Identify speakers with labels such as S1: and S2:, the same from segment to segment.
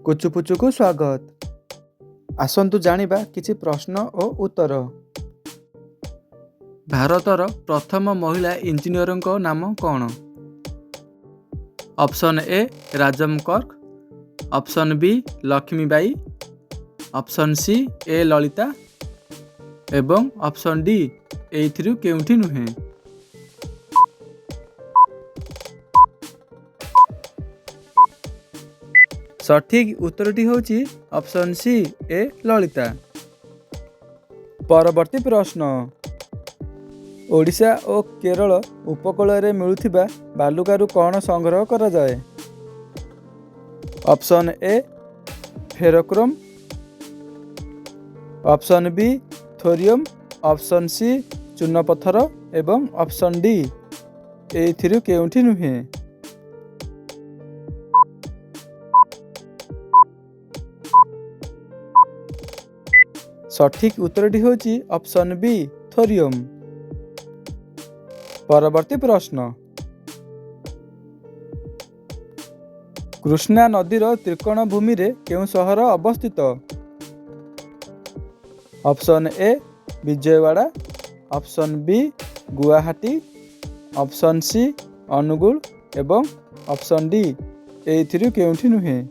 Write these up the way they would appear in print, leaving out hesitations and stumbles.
S1: कुचुपुचुकु स्वागत। आसंतु जानिबा किछि प्रश्न ओ उत्तर। भारतर प्रथम महिला इंजीनियरଙ୍କ नाम कौन? ऑप्शन ए राजम कर्क, option B Lakshmibai, option C A Lalita एवं ऑप्शन डी एथिरु केउंठी नुहे। सठिक उत्तरटी होची ऑप्शन सी ए ललिता। परवर्ती प्रश्न। ओडिशा और केरल उपकूल रे मिलुथिबा बालुकारू कौन संग्रह करा जाए? Option A ferrochrome, option B thorium, option C चूनपत्थर एवं ऑप्शन डी एथिरु केउंठी नुहे। सठिक उत्तरटी होची ऑप्शन बी थोरियम। परवर्ती प्रश्न। कृष्णा नदीर त्रिकोण भूमि रे केउं सहर अवस्थित? Option A Vijayawada, option B Guwahati, option C Angul एवं ऑप्शन डी एथिरु केउंठी नुहे।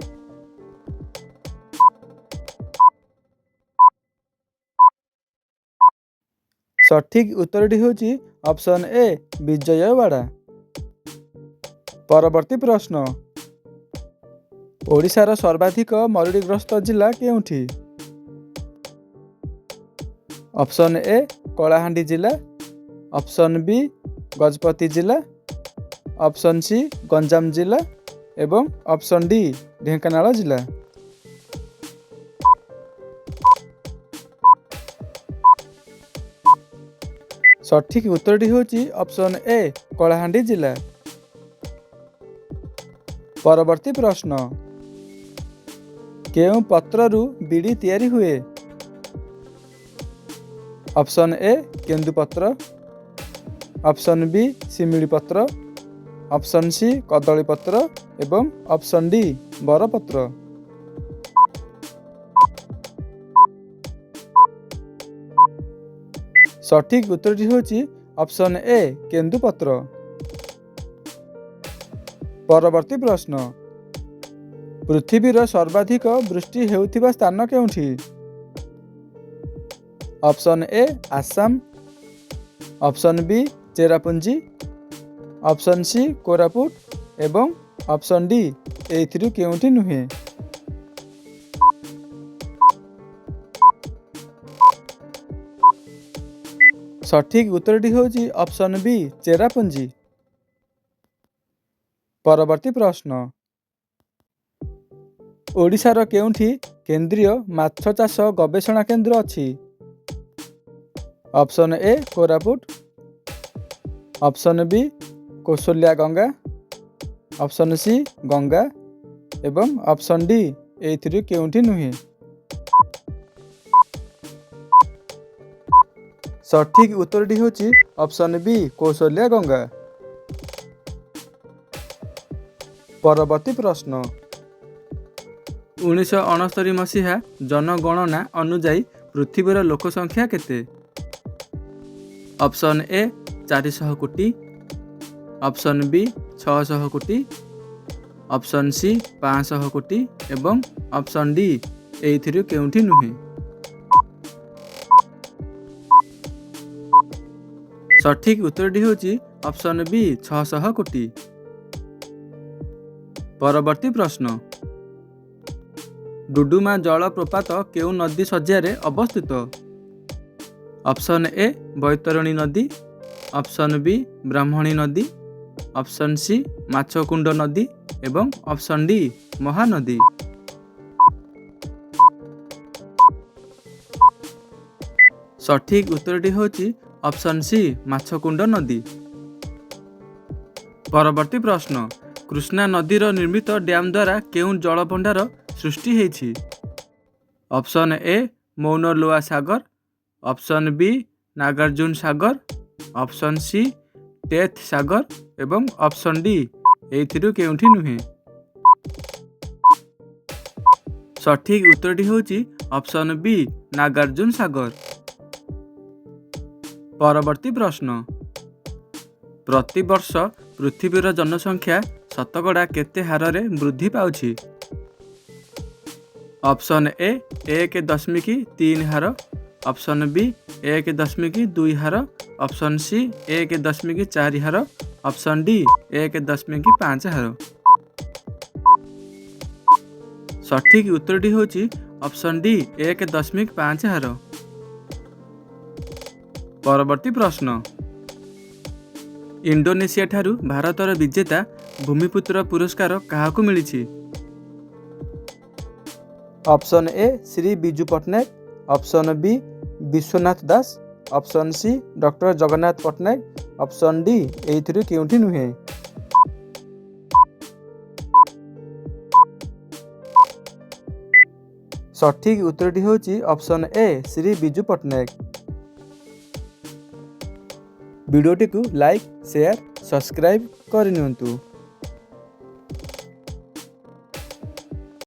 S1: सठिक उत्तरटी होची ऑप्शन ए विजयवाड़ा। परवर्ती प्रश्न। ओडिशार सर्वाधिक मरुड़ीग्रस्त जिला केउंठी? ऑप्शन ए कलाहांडी जिला, ऑप्शन बी गजपति जिला, ऑप्शन सी गंजाम जिला एवं ऑप्शन डी ढेंकानाल जिला। सठिक उत्तरटी होची ऑप्शन ए कलाहांडी जिला। परवर्ती प्रश्न। केउं पत्ररू बीड़ी तैयारी हुए? ऑप्शन ए केंदुपत्र, ऑप्शन बी शिमिली पत्र, ऑप्शन सी कदली पत्र एवं ऑप्शन डी बरपत्र। सठिक उत्तरटी होची ऑप्शन ए केंदुपत्र। परवर्ती प्रश्न। पृथ्वीर सर्वाधिक वृष्टि हेउथिबा स्थान केउंठी? Option A Assam, option B Cherrapunji, option C Koraput एवं ऑप्शन डी एथिरु केउंठी नुहे। सठिक उत्तरटी होची ऑप्शन बी चेरापुंजी। परवर्ती प्रश्न। ओडिशार केउंठी केंद्रीय माछ चाष गवेषणा केंद्र अछि? Option A Koraput, option B Kaushalya Ganga, option C Ganga एवं ऑप्शन डी एथिरु केउंठी नुहे। सठिक उत्तरटी होची ऑप्शन बी कौशल्या गंगा। परवर्ती प्रश्न। 1969 मसीहा जनगणना अनुजाई पृथ्वीर लोकसंख्या केते? ऑप्शन ए 400 कोटी, ऑप्शन बी 600 कोटी, ऑप्शन सी 500 कोटी एवं ऑप्शन डी एथिरु केउंठी नुहे। सठिक उत्तरटी होची ऑप्शन बी 600 कोटी। परवर्ती प्रश्न। डुडुमा जलप्रपात केउ नदी शଯ୍यारे अवस्थित? ऑप्शन ए बैतरणी नदी, ऑप्शन बी ब्राह्मणी नदी, ऑप्शन सी माछकुंड नदी एवं ऑप्शन डी महानदी। सठिक उत्तरटी होची ऑप्शन सी माछकुंड नदी। परवर्ती प्रश्न। कृष्णा नदीर निर्मित डैम द्वारा केउं जलभंडार सृष्टि हेछि? ऑप्शन ए मौनलोआ सागर, option B Nagarjuna Sagar, option C टेथ सागर एवं ऑप्शन डी एथिरु केउंठी नुहे। ସଠିକ୍ ଉତ୍ତରଟି ହେଉଛି ଅପସନ୍ ବି ନାଗାର୍ଜୁନ ସାଗର। ପରବର୍ତ୍ତୀ ପ୍ରଶ୍ନ, ପ୍ରତିବର୍ଷ ପୃଥିବୀର ଜନସଂଖ୍ୟା ଶତକଡ଼ା କେତେ ହାରରେ ବୃଦ୍ଧି ପାଉଛି? ଅପସନ୍ ଏ 1.3 ହାର, ଅପସନ୍ ବି 1.2 ହାର, ଅପସନ୍ ସି 1.4 ହାର, ଅପସନ୍ ଡି 1.5 ହାର। ସଠିକ୍ ଉତ୍ତରଟି ହେଉଛି ଅପସନ୍ ଡି 1.5 ହାର। ପରବର୍ତ୍ତୀ ପ୍ରଶ୍ନ, ଇଣ୍ଡୋନେସିଆ ଠାରୁ ଭାରତର ବିଜେତା ଭୂମିପୁତ୍ର ପୁରସ୍କାର କାହାକୁ ମିଳିଛି? Option A Shri Biju Patnaik, option B Biswanath Das, option C doctor Jagannath Patnaik, option D ଏଇଥିରୁ କେଉଁଠି ନୁହେଁ। ସଠିକ୍ ଉତ୍ତରଟି ହେଉଛି ଅପସନ୍ ଏ ଶ୍ରୀ ବିଜୁ ପଟ୍ଟନାୟକ। ଭିଡ଼ିଓଟିକୁ ଲାଇକ୍, ସେୟାର, ସବସ୍କ୍ରାଇବ୍ କରିନିଅନ୍ତୁ।